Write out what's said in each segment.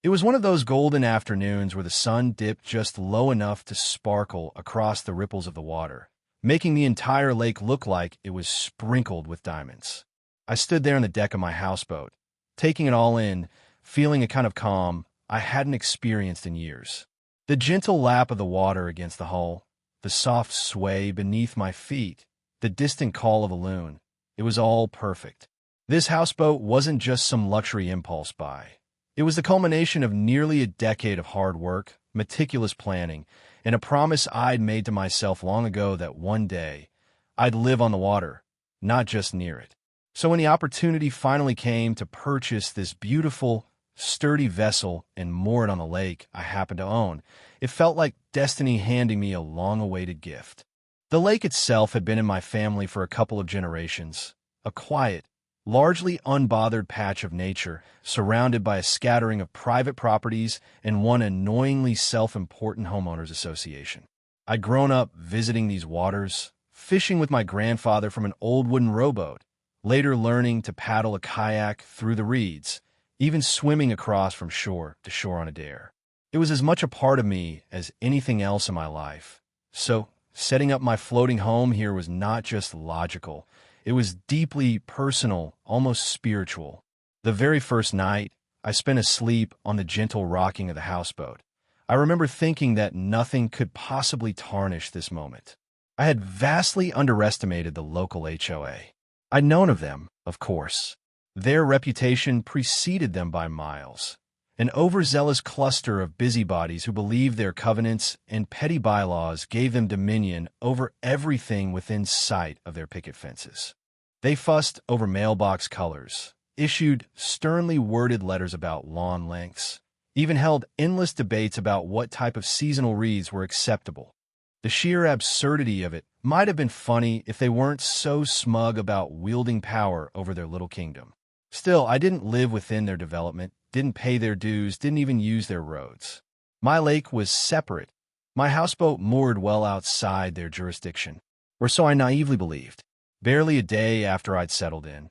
It was one of those golden afternoons where the sun dipped just low enough to sparkle across the ripples of the water, making the entire lake look like it was sprinkled with diamonds. I stood there on the deck of my houseboat, taking it all in, feeling a kind of calm I hadn't experienced in years. The gentle lap of the water against the hull, the soft sway beneath my feet, the distant call of a loon. It was all perfect. This houseboat wasn't just some luxury impulse buy. It was the culmination of nearly a decade of hard work, meticulous planning, and a promise I'd made to myself long ago that one day I'd live on the water, not just near it. So when the opportunity finally came to purchase this beautiful, sturdy vessel and moor it on the lake I happened to own, it felt like destiny handing me a long-awaited gift. The lake itself had been in my family for a couple of generations, a quiet, largely unbothered patch of nature surrounded by a scattering of private properties and one annoyingly self-important homeowners association. I'd grown up visiting these waters, fishing with my grandfather from an old wooden rowboat, later learning to paddle a kayak through the reeds, even swimming across from shore to shore on a dare. It was as much a part of me as anything else in my life. So, setting up my floating home here was not just logical. It was deeply personal, almost spiritual. The very first night, I spent asleep on the gentle rocking of the houseboat. I remember thinking that nothing could possibly tarnish this moment. I had vastly underestimated the local HOA. I'd known of them, of course. Their reputation preceded them by miles. An overzealous cluster of busybodies who believed their covenants and petty bylaws gave them dominion over everything within sight of their picket fences. They fussed over mailbox colors, issued sternly worded letters about lawn lengths, even held endless debates about what type of seasonal wreaths were acceptable. The sheer absurdity of it might have been funny if they weren't so smug about wielding power over their little kingdom. Still, I didn't live within their development, didn't pay their dues, didn't even use their roads. My lake was separate, my houseboat moored well outside their jurisdiction, or so I naively believed. Barely a day after I'd settled in,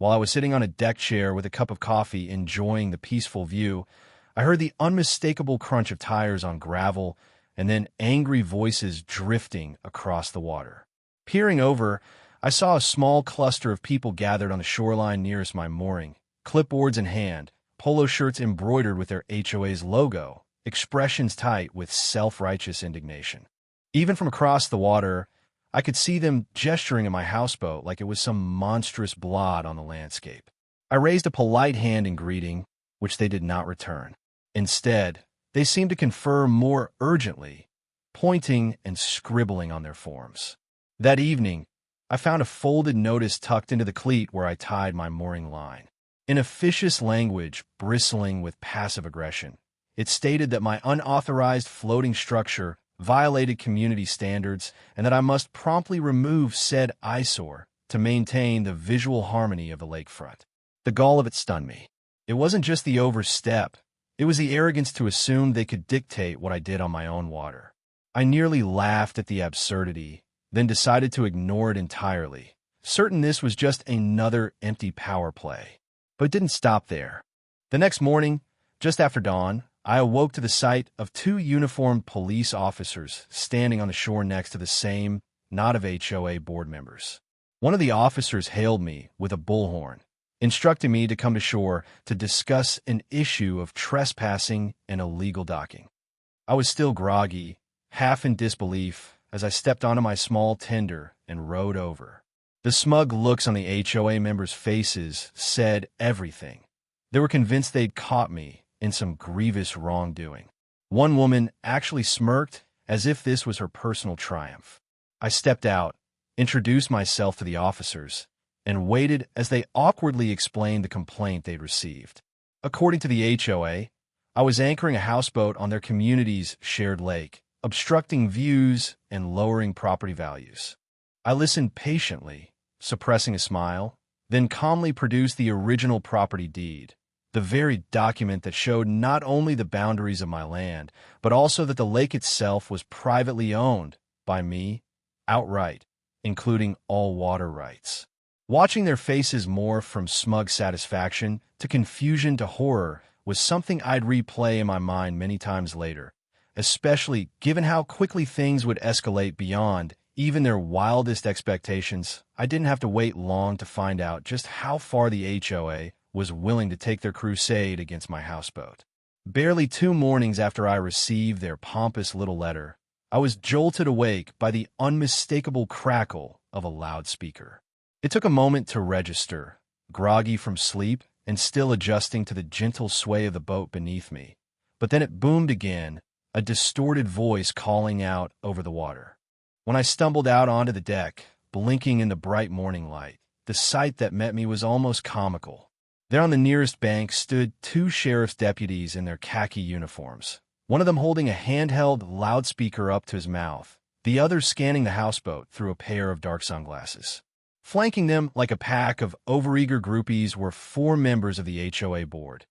while I was sitting on a deck chair with a cup of coffee enjoying the peaceful view, I heard the unmistakable crunch of tires on gravel and then angry voices drifting across the water. Peering over, I saw a small cluster of people gathered on the shoreline nearest my mooring, clipboards in hand, polo shirts embroidered with their HOA's logo, expressions tight with self-righteous indignation. Even from across the water, I could see them gesturing at my houseboat like it was some monstrous blot on the landscape. I raised a polite hand in greeting, which they did not return. Instead, they seemed to confer more urgently, pointing and scribbling on their forms. That evening, I found a folded notice tucked into the cleat where I tied my mooring line. In officious language bristling with passive aggression, it stated that my unauthorized floating structure violated community standards and that I must promptly remove said eyesore to maintain the visual harmony of the lakefront. The gall of it stunned me. It wasn't just the overstep, it was the arrogance to assume they could dictate what I did on my own water. I nearly laughed at the absurdity, then decided to ignore it entirely, certain this was just another empty power play. But it didn't stop there. The next morning, just after dawn, I awoke to the sight of two uniformed police officers standing on the shore next to the same knot of HOA board members. One of the officers hailed me with a bullhorn, instructing me to come to shore to discuss an issue of trespassing and illegal docking. I was still groggy, half in disbelief, as I stepped onto my small tender and rowed over. The smug looks on the HOA members' faces said everything. They were convinced they'd caught me in some grievous wrongdoing. One woman actually smirked as if this was her personal triumph. I stepped out, introduced myself to the officers, and waited as they awkwardly explained the complaint they'd received. According to the HOA, I was anchoring a houseboat on their community's shared lake, obstructing views and lowering property values. I listened patiently, suppressing a smile, then calmly produced the original property deed, the very document that showed not only the boundaries of my land, but also that the lake itself was privately owned by me outright, including all water rights. Watching their faces morph from smug satisfaction to confusion to horror was something I'd replay in my mind many times later, especially given how quickly things would escalate beyond even their wildest expectations. I didn't have to wait long to find out just how far the HOA was willing to take their crusade against my houseboat. Barely 2 mornings after I received their pompous little letter, I was jolted awake by the unmistakable crackle of a loudspeaker. It took a moment to register, groggy from sleep and still adjusting to the gentle sway of the boat beneath me. But then it boomed again, a distorted voice calling out over the water. When I stumbled out onto the deck, blinking in the bright morning light, the sight that met me was almost comical. There on the nearest bank stood 2 sheriff's deputies in their khaki uniforms, one of them holding a handheld loudspeaker up to his mouth, the other scanning the houseboat through a pair of dark sunglasses. Flanking them like a pack of overeager groupies were 4 members of the HOA board,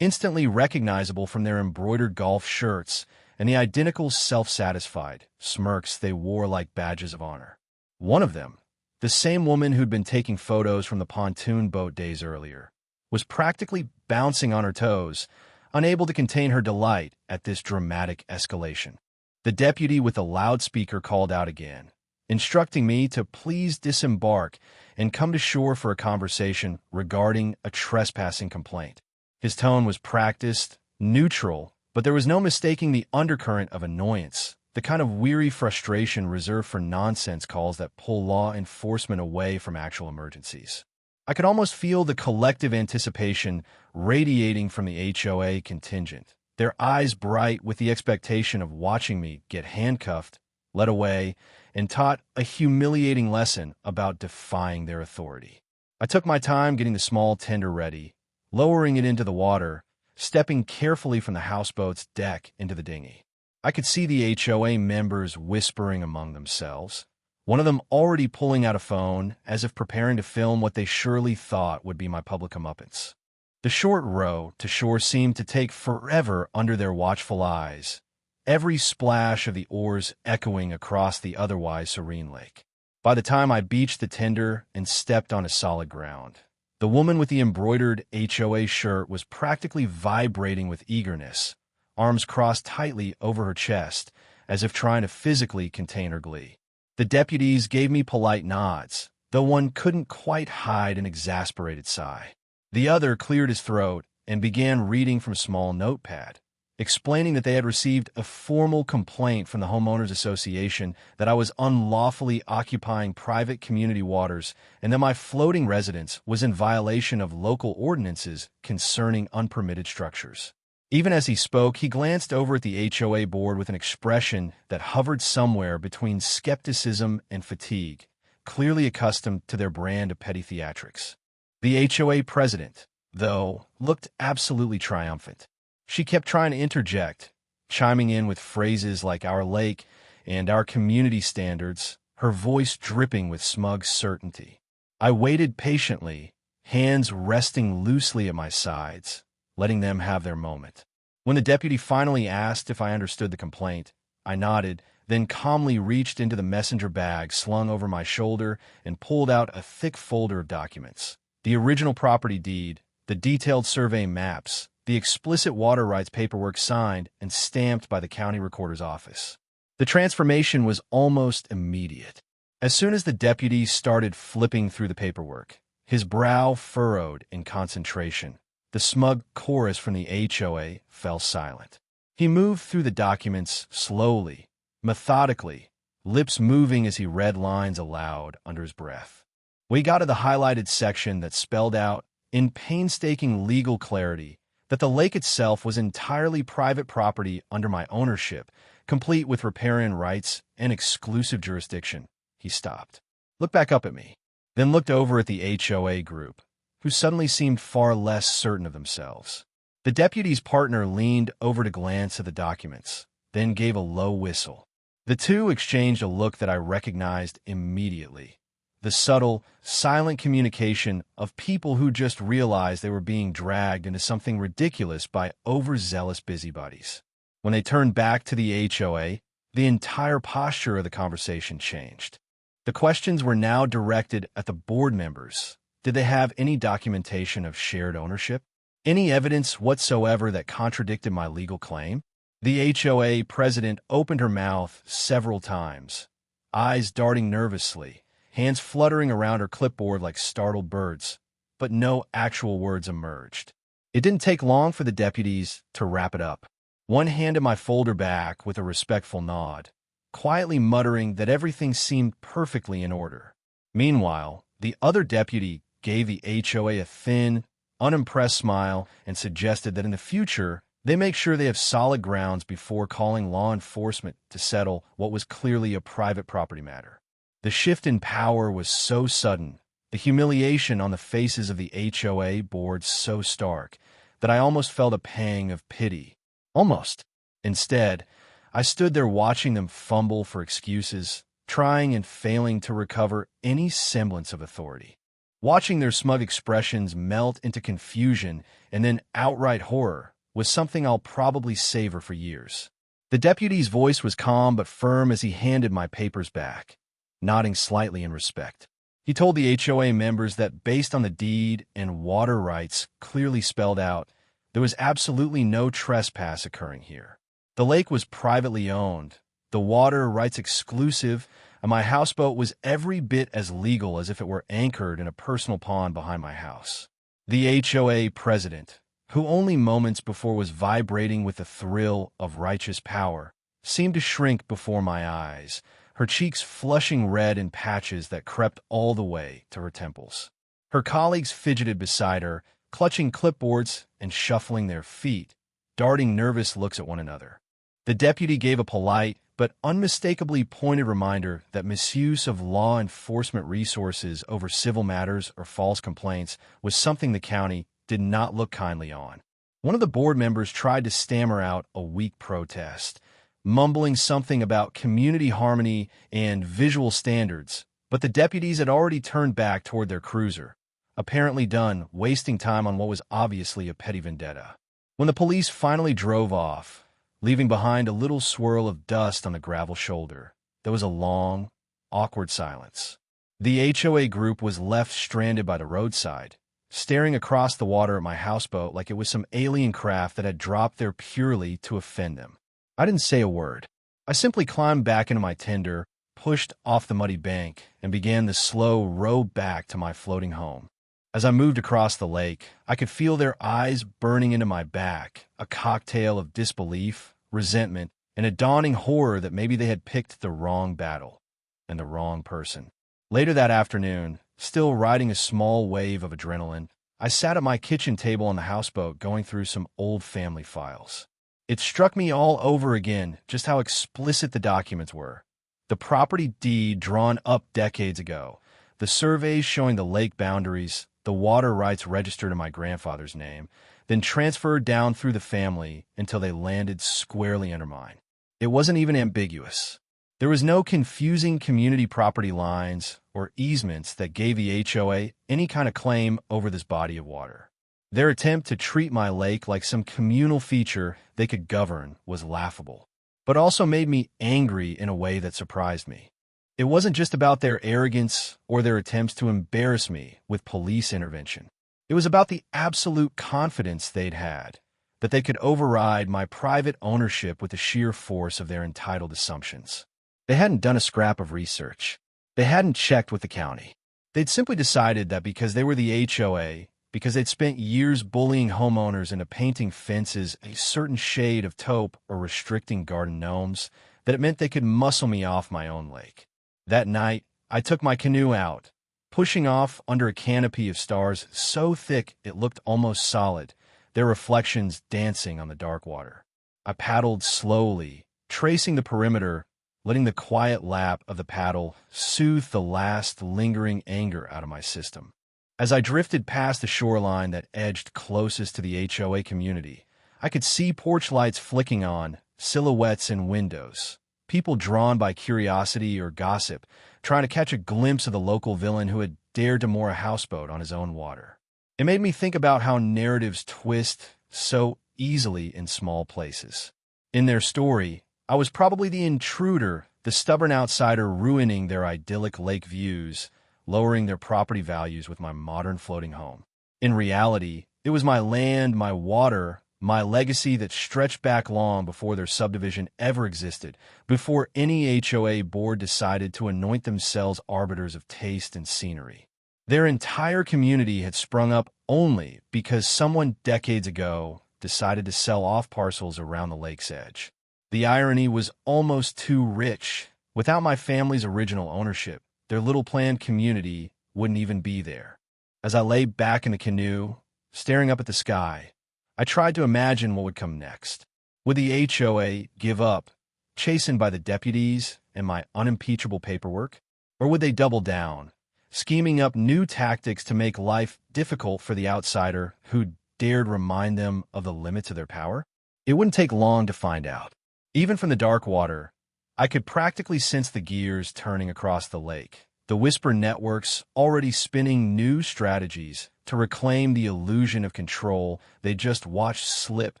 instantly recognizable from their embroidered golf shirts and the identical self-satisfied smirks they wore like badges of honor. One of them, the same woman who'd been taking photos from the pontoon boat days earlier, was practically bouncing on her toes, unable to contain her delight at this dramatic escalation. The deputy with the loudspeaker called out again, instructing me to please disembark and come to shore for a conversation regarding a trespassing complaint. His tone was practiced, neutral, but there was no mistaking the undercurrent of annoyance, the kind of weary frustration reserved for nonsense calls that pull law enforcement away from actual emergencies. I could almost feel the collective anticipation radiating from the HOA contingent, their eyes bright with the expectation of watching me get handcuffed, led away, and taught a humiliating lesson about defying their authority. I took my time getting the small tender ready, lowering it into the water, stepping carefully from the houseboat's deck into the dinghy. I could see the HOA members whispering among themselves, one of them already pulling out a phone as if preparing to film what they surely thought would be my public comeuppance. The short row to shore seemed to take forever under their watchful eyes, every splash of the oars echoing across the otherwise serene lake. By the time I beached the tender and stepped onto solid ground, the woman with the embroidered HOA shirt was practically vibrating with eagerness, arms crossed tightly over her chest, as if trying to physically contain her glee. The deputies gave me polite nods, though one couldn't quite hide an exasperated sigh. The other cleared his throat and began reading from a small notepad, explaining that they had received a formal complaint from the Homeowners Association that I was unlawfully occupying private community waters and that my floating residence was in violation of local ordinances concerning unpermitted structures. Even as he spoke, he glanced over at the HOA board with an expression that hovered somewhere between skepticism and fatigue, clearly accustomed to their brand of petty theatrics. The HOA president, though, looked absolutely triumphant. She kept trying to interject, chiming in with phrases like our lake and our community standards, her voice dripping with smug certainty. I waited patiently, hands resting loosely at my sides, letting them have their moment. When the deputy finally asked if I understood the complaint, I nodded, then calmly reached into the messenger bag slung over my shoulder and pulled out a thick folder of documents. The original property deed, the detailed survey maps, the explicit water rights paperwork signed and stamped by the county recorder's office. The transformation was almost immediate. As soon as the deputy started flipping through the paperwork, his brow furrowed in concentration. The smug chorus from the HOA fell silent. He moved through the documents slowly, methodically, lips moving as he read lines aloud under his breath. We got to the highlighted section that spelled out, in painstaking legal clarity, that the lake itself was entirely private property under my ownership, complete with riparian rights and exclusive jurisdiction. He stopped, looked back up at me, then looked over at the HOA group, who suddenly seemed far less certain of themselves. The deputy's partner leaned over to glance at the documents, then gave a low whistle. The two exchanged a look that I recognized immediately. The subtle, silent communication of people who just realized they were being dragged into something ridiculous by overzealous busybodies. When they turned back to the HOA, the entire posture of the conversation changed. The questions were now directed at the board members. Did they have any documentation of shared ownership? Any evidence whatsoever that contradicted my legal claim? The HOA president opened her mouth several times, eyes darting nervously, hands fluttering around her clipboard like startled birds, but no actual words emerged. It didn't take long for the deputies to wrap it up. One handed my folder back with a respectful nod, quietly muttering that everything seemed perfectly in order. Meanwhile, the other deputy gave the HOA a thin, unimpressed smile and suggested that in the future, they make sure they have solid grounds before calling law enforcement to settle what was clearly a private property matter. The shift in power was so sudden, the humiliation on the faces of the HOA board so stark, that I almost felt a pang of pity. Almost. Instead, I stood there watching them fumble for excuses, trying and failing to recover any semblance of authority. Watching their smug expressions melt into confusion and then outright horror was something I'll probably savor for years. The deputy's voice was calm but firm as he handed my papers back, nodding slightly in respect. He told the HOA members that based on the deed and water rights clearly spelled out, there was absolutely no trespass occurring here. The lake was privately owned, the water rights exclusive, and my houseboat was every bit as legal as if it were anchored in a personal pond behind my house. The HOA president, who only moments before was vibrating with the thrill of righteous power, seemed to shrink before my eyes, her cheeks flushing red in patches that crept all the way to her temples. Her colleagues fidgeted beside her, clutching clipboards and shuffling their feet, darting nervous looks at one another. The deputy gave a polite but unmistakably pointed reminder that misuse of law enforcement resources over civil matters or false complaints was something the county did not look kindly on. One of the board members tried to stammer out a weak protest, mumbling something about community harmony and visual standards, but the deputies had already turned back toward their cruiser, apparently done wasting time on what was obviously a petty vendetta. When the police finally drove off, leaving behind a little swirl of dust on the gravel shoulder, there was a long, awkward silence. The HOA group was left stranded by the roadside, staring across the water at my houseboat like it was some alien craft that had dropped there purely to offend them. I didn't say a word. I simply climbed back into my tender, pushed off the muddy bank, and began the slow row back to my floating home. As I moved across the lake, I could feel their eyes burning into my back, a cocktail of disbelief, resentment, and a dawning horror that maybe they had picked the wrong battle and the wrong person. Later that afternoon, still riding a small wave of adrenaline, I sat at my kitchen table on the houseboat going through some old family files. It struck me all over again just how explicit the documents were. The property deed drawn up decades ago, the surveys showing the lake boundaries, the water rights registered in my grandfather's name, then transferred down through the family until they landed squarely under mine. It wasn't even ambiguous. There was no confusing community property lines or easements that gave the HOA any kind of claim over this body of water. Their attempt to treat my lake like some communal feature they could govern was laughable, but also made me angry in a way that surprised me. It wasn't just about their arrogance or their attempts to embarrass me with police intervention. It was about the absolute confidence they'd had that they could override my private ownership with the sheer force of their entitled assumptions. They hadn't done a scrap of research. They hadn't checked with the county. They'd simply decided that because they were the HOA, because they'd spent years bullying homeowners into painting fences a certain shade of taupe or restricting garden gnomes, that it meant they could muscle me off my own lake. That night, I took my canoe out, pushing off under a canopy of stars so thick it looked almost solid, their reflections dancing on the dark water. I paddled slowly, tracing the perimeter, letting the quiet lap of the paddle soothe the last lingering anger out of my system. As I drifted past the shoreline that edged closest to the HOA community, I could see porch lights flicking on, silhouettes in windows, people drawn by curiosity or gossip, trying to catch a glimpse of the local villain who had dared to moor a houseboat on his own water. It made me think about how narratives twist so easily in small places. In their story, I was probably the intruder, the stubborn outsider ruining their idyllic lake views, lowering their property values with my modern floating home. In reality, It was my land, my water, my legacy that stretched back long before their subdivision ever existed, before any HOA board decided to anoint themselves arbiters of taste and scenery. Their entire community had sprung up only because someone decades ago decided to sell off parcels around the lake's edge. The irony was almost too rich. Without my family's original ownership, their little planned community wouldn't even be there. As I lay back in the canoe, staring up at the sky, I tried to imagine what would come next. Would the HOA give up, chastened by the deputies and my unimpeachable paperwork? Or would they double down, scheming up new tactics to make life difficult for the outsider who dared remind them of the limits of their power? It wouldn't take long to find out. Even from the dark water, I could practically sense the gears turning across the lake, the whisper networks already spinning new strategies to reclaim the illusion of control they just watched slip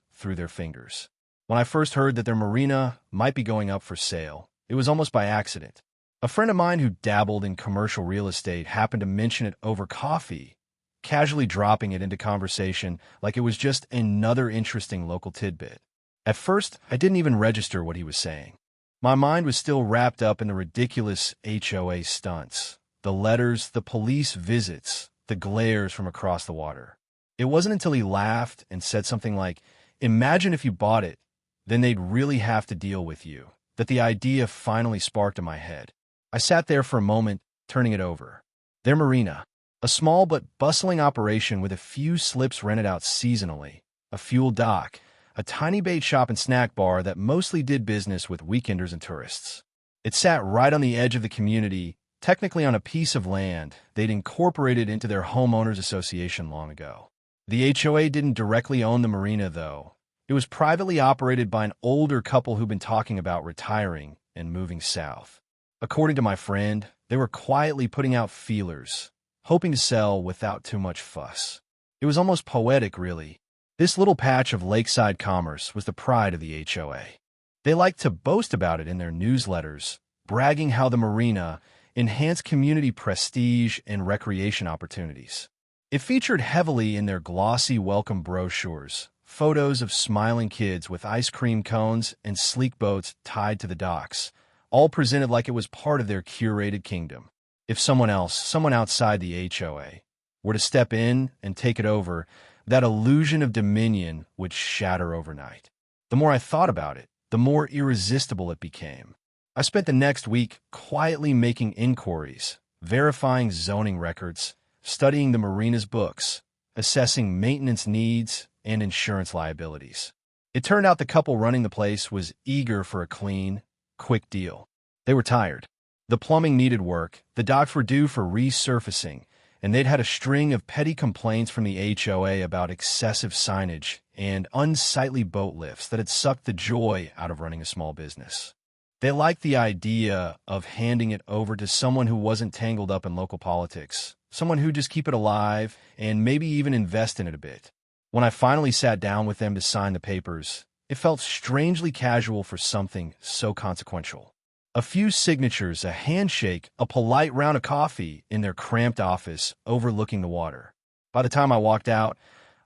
through their fingers. When I first heard that their marina might be going up for sale, it was almost by accident. A friend of mine who dabbled in commercial real estate happened to mention it over coffee, casually dropping it into conversation like it was just another interesting local tidbit. At first, I didn't even register what he was saying. My mind was still wrapped up in the ridiculous HOA stunts, the letters, the police visits, the glares from across the water. It wasn't until he laughed and said something like, "Imagine if you bought it, then they'd really have to deal with you," that the idea finally sparked in my head. I sat there for a moment, turning it over. Their marina, a small but bustling operation with a few slips rented out seasonally, a fuel dock, a tiny bait shop and snack bar that mostly did business with weekenders and tourists. It sat right on the edge of the community, technically on a piece of land they'd incorporated into their homeowners association long ago. The HOA didn't directly own the marina, though. It was privately operated by an older couple who'd been talking about retiring and moving south. According to my friend, they were quietly putting out feelers, hoping to sell without too much fuss. It was almost poetic, really. This little patch of lakeside commerce was the pride of the HOA. They liked to boast about it in their newsletters, bragging how the marina enhanced community prestige and recreation opportunities. It featured heavily in their glossy welcome brochures, photos of smiling kids with ice cream cones and sleek boats tied to the docks, all presented like it was part of their curated kingdom. If someone outside the HOA, were to step in and take it over, that illusion of dominion would shatter overnight. The more I thought about it, the more irresistible it became. I spent the next week quietly making inquiries, verifying zoning records, studying the marina's books, assessing maintenance needs and insurance liabilities. It turned out the couple running the place was eager for a clean, quick deal. They were tired. The plumbing needed work, the docks were due for resurfacing, and they'd had a string of petty complaints from the HOA about excessive signage and unsightly boat lifts that had sucked the joy out of running a small business. They liked the idea of handing it over to someone who wasn't tangled up in local politics, someone who'd just keep it alive and maybe even invest in it a bit. When I finally sat down with them to sign the papers, it felt strangely casual for something so consequential. A few signatures, a handshake, a polite round of coffee in their cramped office overlooking the water. By the time I walked out,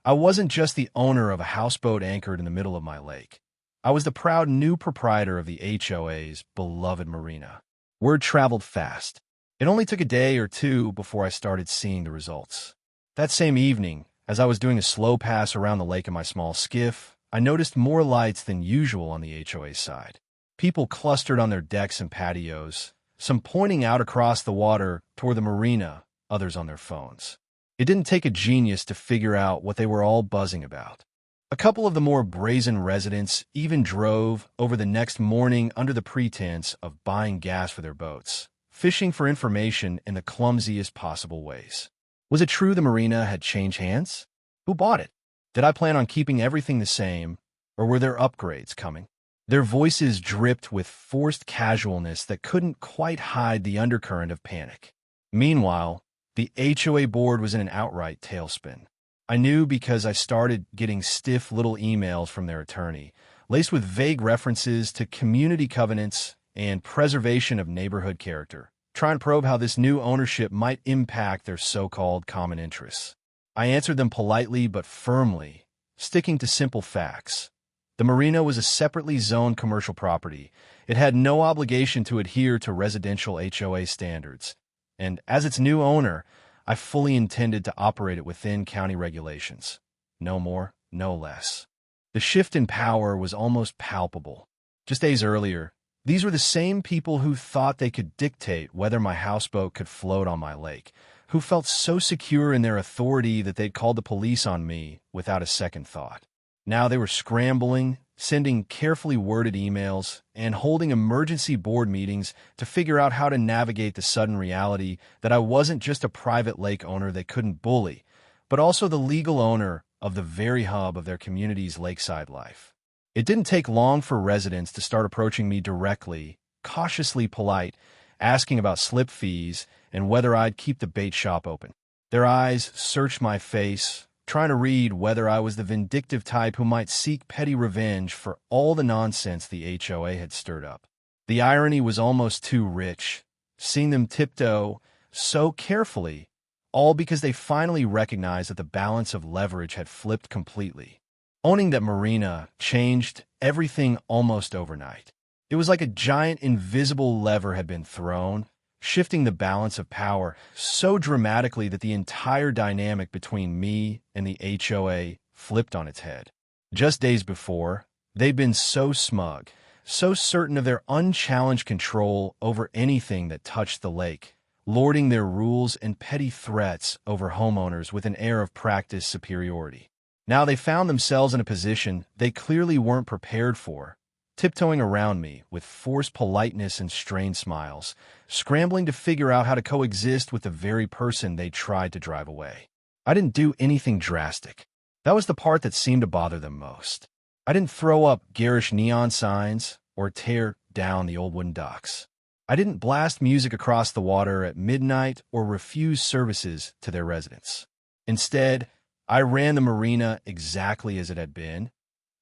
I wasn't just the owner of a houseboat anchored in the middle of my lake. I was the proud new proprietor of the HOA's beloved marina. Word traveled fast. It only took a day or two before I started seeing the results. That same evening, as I was doing a slow pass around the lake in my small skiff, I noticed more lights than usual on the HOA side. People clustered on their decks and patios, some pointing out across the water toward the marina, others on their phones. It didn't take a genius to figure out what they were all buzzing about. A couple of the more brazen residents even drove over the next morning under the pretense of buying gas for their boats, fishing for information in the clumsiest possible ways. Was it true the marina had changed hands? Who bought it? Did I plan on keeping everything the same, or were there upgrades coming? Their voices dripped with forced casualness that couldn't quite hide the undercurrent of panic. Meanwhile, the HOA board was in an outright tailspin. I knew because I started getting stiff little emails from their attorney, laced with vague references to community covenants and preservation of neighborhood character, trying to probe how this new ownership might impact their so-called common interests. I answered them politely but firmly, sticking to simple facts. The marina was a separately zoned commercial property. It had no obligation to adhere to residential HOA standards, and as its new owner, I fully intended to operate it within county regulations. No more, no less. The shift in power was almost palpable. Just days earlier, these were the same people who thought they could dictate whether my houseboat could float on my lake, who felt so secure in their authority that they'd called the police on me without a second thought. Now they were scrambling, sending carefully worded emails, and holding emergency board meetings to figure out how to navigate the sudden reality that I wasn't just a private lake owner they couldn't bully, but also the legal owner of the very hub of their community's lakeside life. It didn't take long for residents to start approaching me directly, cautiously polite, asking about slip fees and whether I'd keep the bait shop open. Their eyes searched my face, trying to read whether I was the vindictive type who might seek petty revenge for all the nonsense the HOA had stirred up. The irony was almost too rich, seeing them tiptoe so carefully, all because they finally recognized that the balance of leverage had flipped completely. Owning that marina changed everything almost overnight. It was like a giant invisible lever had been thrown, shifting the balance of power so dramatically that the entire dynamic between me and the HOA flipped on its head. Just days before, they'd been so smug, so certain of their unchallenged control over anything that touched the lake, lording their rules and petty threats over homeowners with an air of practiced superiority. Now they found themselves in a position they clearly weren't prepared for, tiptoeing around me with forced politeness and strained smiles, scrambling to figure out how to coexist with the very person they tried to drive away. I didn't do anything drastic. That was the part that seemed to bother them most. I didn't throw up garish neon signs or tear down the old wooden docks. I didn't blast music across the water at midnight or refuse services to their residents. Instead, I ran the marina exactly as it had been,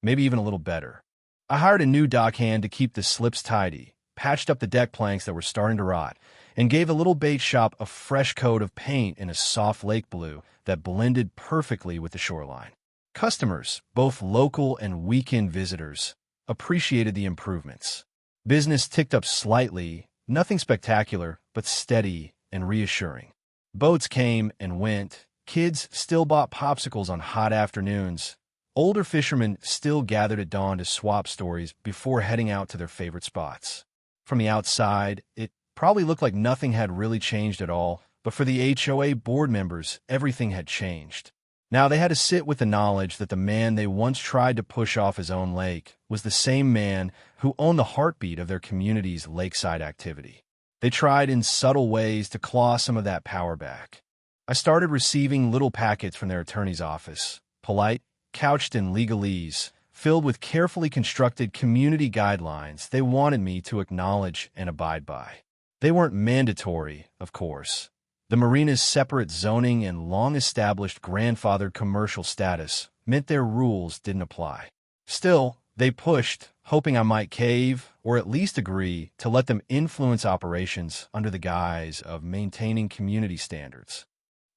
maybe even a little better. I hired a new dockhand to keep the slips tidy, patched up the deck planks that were starting to rot, and gave the little bait shop a fresh coat of paint in a soft lake blue that blended perfectly with the shoreline. Customers, both local and weekend visitors, appreciated the improvements. Business ticked up slightly, nothing spectacular, but steady and reassuring. Boats came and went. Kids still bought popsicles on hot afternoons. Older fishermen still gathered at dawn to swap stories before heading out to their favorite spots. From the outside, it probably looked like nothing had really changed at all, but for the HOA board members, everything had changed. Now they had to sit with the knowledge that the man they once tried to push off his own lake was the same man who owned the heartbeat of their community's lakeside activity. They tried in subtle ways to claw some of that power back. I started receiving little packets from their attorney's office, polite, couched in legalese, filled with carefully constructed community guidelines they wanted me to acknowledge and abide by. They weren't mandatory, of course. The marina's separate zoning and long-established grandfathered commercial status meant their rules didn't apply. Still, they pushed, hoping I might cave or at least agree to let them influence operations under the guise of maintaining community standards.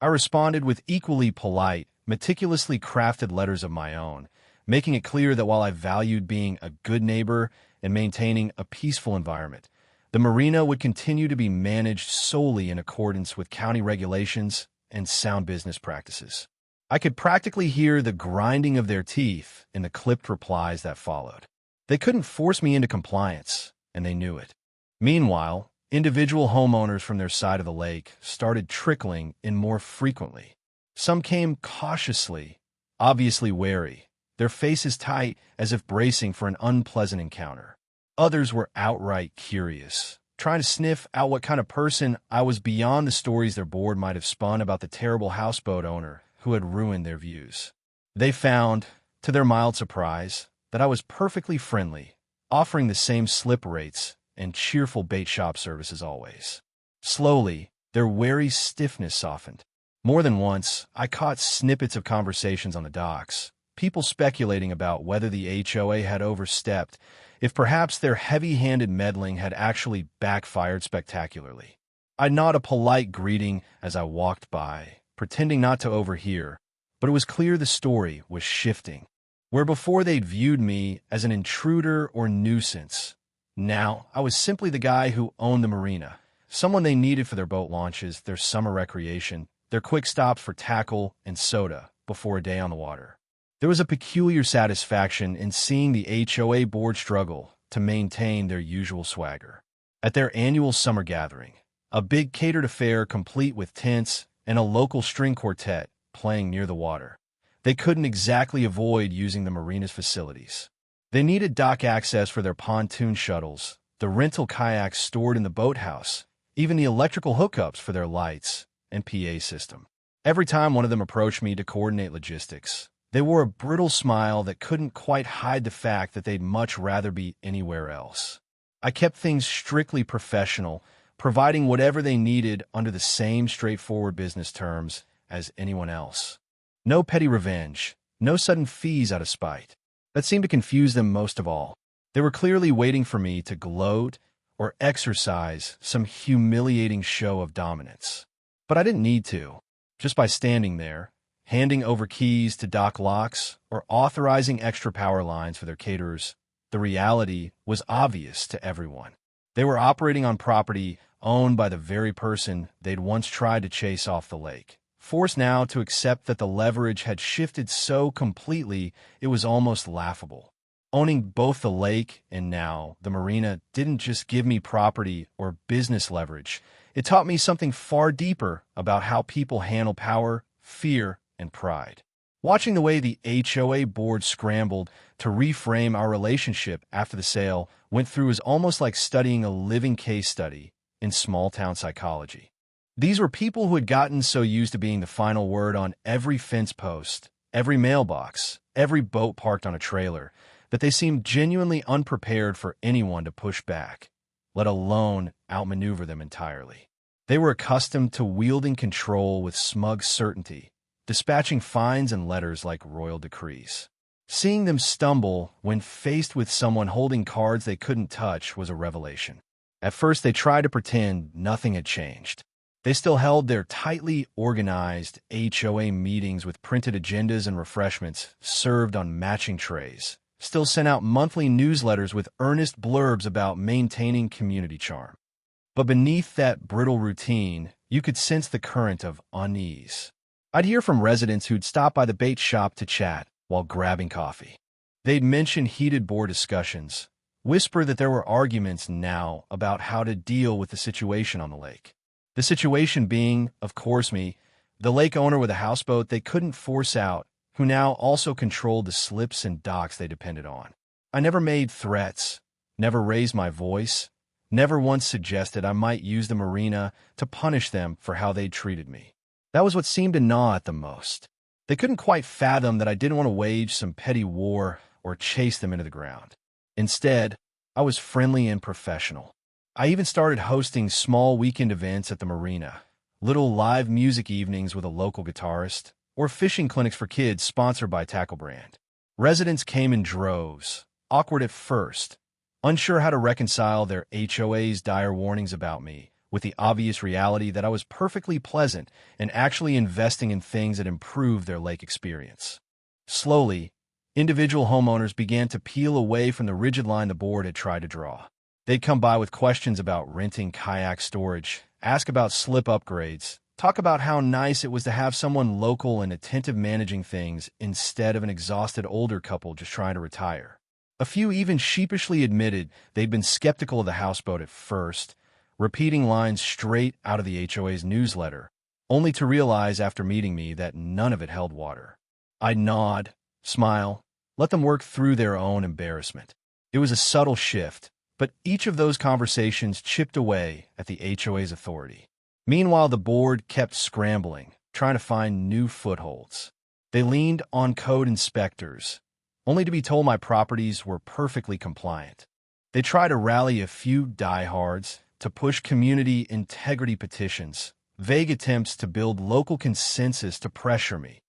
I responded with equally polite, meticulously crafted letters of my own, making it clear that while I valued being a good neighbor and maintaining a peaceful environment, the marina would continue to be managed solely in accordance with county regulations and sound business practices. I could practically hear the grinding of their teeth in the clipped replies that followed. They couldn't force me into compliance, and they knew it. Meanwhile, individual homeowners from their side of the lake started trickling in more frequently. Some came cautiously, obviously wary, their faces tight as if bracing for an unpleasant encounter. Others were outright curious, trying to sniff out what kind of person I was beyond the stories their board might have spun about the terrible houseboat owner who had ruined their views. They found, to their mild surprise, that I was perfectly friendly, offering the same slip rates and cheerful bait shop service as always. Slowly, their wary stiffness softened. More than once, I caught snippets of conversations on the docks, people speculating about whether the HOA had overstepped, if perhaps their heavy-handed meddling had actually backfired spectacularly. I'd nod a polite greeting as I walked by, pretending not to overhear, But it was clear the story was shifting. Where before they'd viewed me as an intruder or nuisance, now I was simply the guy who owned the marina, someone they needed for their boat launches, their summer recreation, their quick stops for tackle and soda before a day on the water. There was a peculiar satisfaction in seeing the HOA board struggle to maintain their usual swagger. At their annual summer gathering, a big catered affair complete with tents and a local string quartet playing near the water, they couldn't exactly avoid using the marina's facilities. They needed dock access for their pontoon shuttles, the rental kayaks stored in the boathouse, even the electrical hookups for their lights and PA system. Every time one of them approached me to coordinate logistics, they wore a brittle smile that couldn't quite hide the fact that they'd much rather be anywhere else. I kept things strictly professional, providing whatever they needed under the same straightforward business terms as anyone else. No petty revenge, no sudden fees out of spite. That seemed to confuse them most of all. They were clearly waiting for me to gloat or exercise some humiliating show of dominance. But I didn't need to. Just by standing there, handing over keys to dock locks, or authorizing extra power lines for their caterers, the reality was obvious to everyone. They were operating on property owned by the very person they'd once tried to chase off the lake, forced now to accept that the leverage had shifted so completely it was almost laughable. Owning both the lake and now the marina didn't just give me property or business leverage. It taught me something far deeper about how people handle power, fear, and pride. Watching the way the HOA board scrambled to reframe our relationship after the sale went through as almost like studying a living case study in small-town psychology. These were people who had gotten so used to being the final word on every fence post, every mailbox, every boat parked on a trailer, that they seemed genuinely unprepared for anyone to push back, let alone outmaneuver them entirely. They were accustomed to wielding control with smug certainty, dispatching fines and letters like royal decrees. Seeing them stumble when faced with someone holding cards they couldn't touch was a revelation. At first, they tried to pretend nothing had changed. They still held their tightly organized HOA meetings with printed agendas and refreshments served on matching trays, still sent out monthly newsletters with earnest blurbs about maintaining community charm. But beneath that brittle routine, you could sense the current of unease. I'd hear from residents who'd stop by the bait shop to chat while grabbing coffee. They'd mention heated board discussions, whisper that there were arguments now about how to deal with the situation on the lake. The situation being, of course, me, the lake owner with a houseboat they couldn't force out, who now also controlled the slips and docks they depended on. I never made threats, never raised my voice, never once suggested I might use the marina to punish them for how they'd treated me. That was what seemed to gnaw at them most. They couldn't quite fathom that I didn't want to wage some petty war or chase them into the ground. Instead, I was friendly and professional. I even started hosting small weekend events at the marina, little live music evenings with a local guitarist, or fishing clinics for kids sponsored by Tackle Brand. Residents came in droves, awkward at first, unsure how to reconcile their HOA's dire warnings about me with the obvious reality that I was perfectly pleasant and actually investing in things that improved their lake experience. Slowly, individual homeowners began to peel away from the rigid line the board had tried to draw. They'd come by with questions about renting kayak storage, ask about slip upgrades, talk about how nice it was to have someone local and attentive managing things instead of an exhausted older couple just trying to retire. A few even sheepishly admitted they'd been skeptical of the houseboat at first, repeating lines straight out of the HOA's newsletter, only to realize after meeting me that none of it held water. I'd nod, smile, let them work through their own embarrassment. It was a subtle shift, but each of those conversations chipped away at the HOA's authority. Meanwhile, the board kept scrambling, trying to find new footholds. They leaned on code inspectors, only to be told my properties were perfectly compliant. They tried to rally a few diehards to push community integrity petitions, vague attempts to build local consensus to pressure me,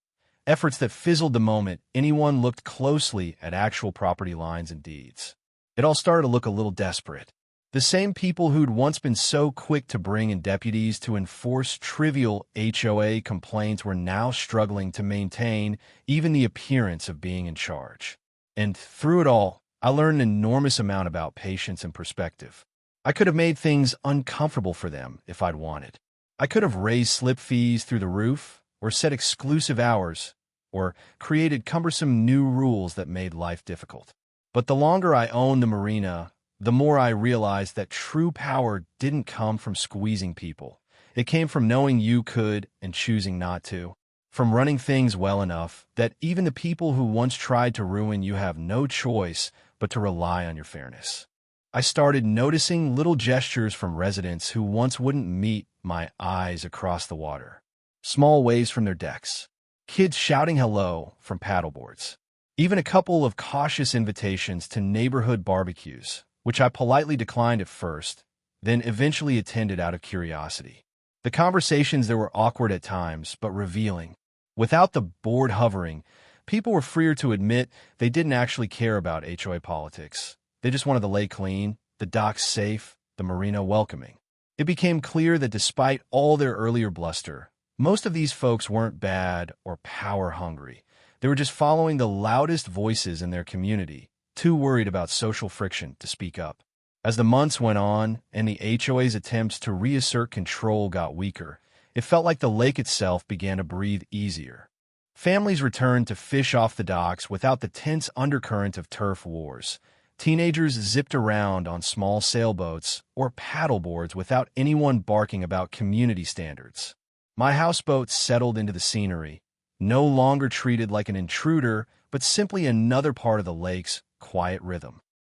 efforts that fizzled the moment anyone looked closely at actual property lines and deeds. It all started to look a little desperate. The same people who'd once been so quick to bring in deputies to enforce trivial HOA complaints were now struggling to maintain even the appearance of being in charge. And through it all, I learned an enormous amount about patience and perspective. I could have made things uncomfortable for them if I'd wanted. I could have raised slip fees through the roof, or set exclusive hours, or created cumbersome new rules that made life difficult. But the longer I owned the marina, the more I realized that true power didn't come from squeezing people. It came from knowing you could and choosing not to. From running things well enough that even the people who once tried to ruin you have no choice but to rely on your fairness. I started noticing little gestures from residents who once wouldn't meet my eyes across the water. Small waves from their decks. Kids shouting hello from paddleboards. Even a couple of cautious invitations to neighborhood barbecues, which I politely declined at first, then eventually attended out of curiosity. The conversations there were awkward at times, but revealing. Without the board hovering, people were freer to admit they didn't actually care about HOA politics. They just wanted the lake clean, the docks safe, the marina welcoming. It became clear that despite all their earlier bluster, most of these folks weren't bad or power-hungry. They were just following the loudest voices in their community, too worried about social friction to speak up. As the months went on and the HOA's attempts to reassert control got weaker, it felt like the lake itself began to breathe easier. Families returned to fish off the docks without the tense undercurrent of turf wars. Teenagers zipped around on small sailboats or paddleboards without anyone barking about community standards. My houseboat settled into the scenery, no longer treated like an intruder, but simply another part of the lake's quiet rhythm.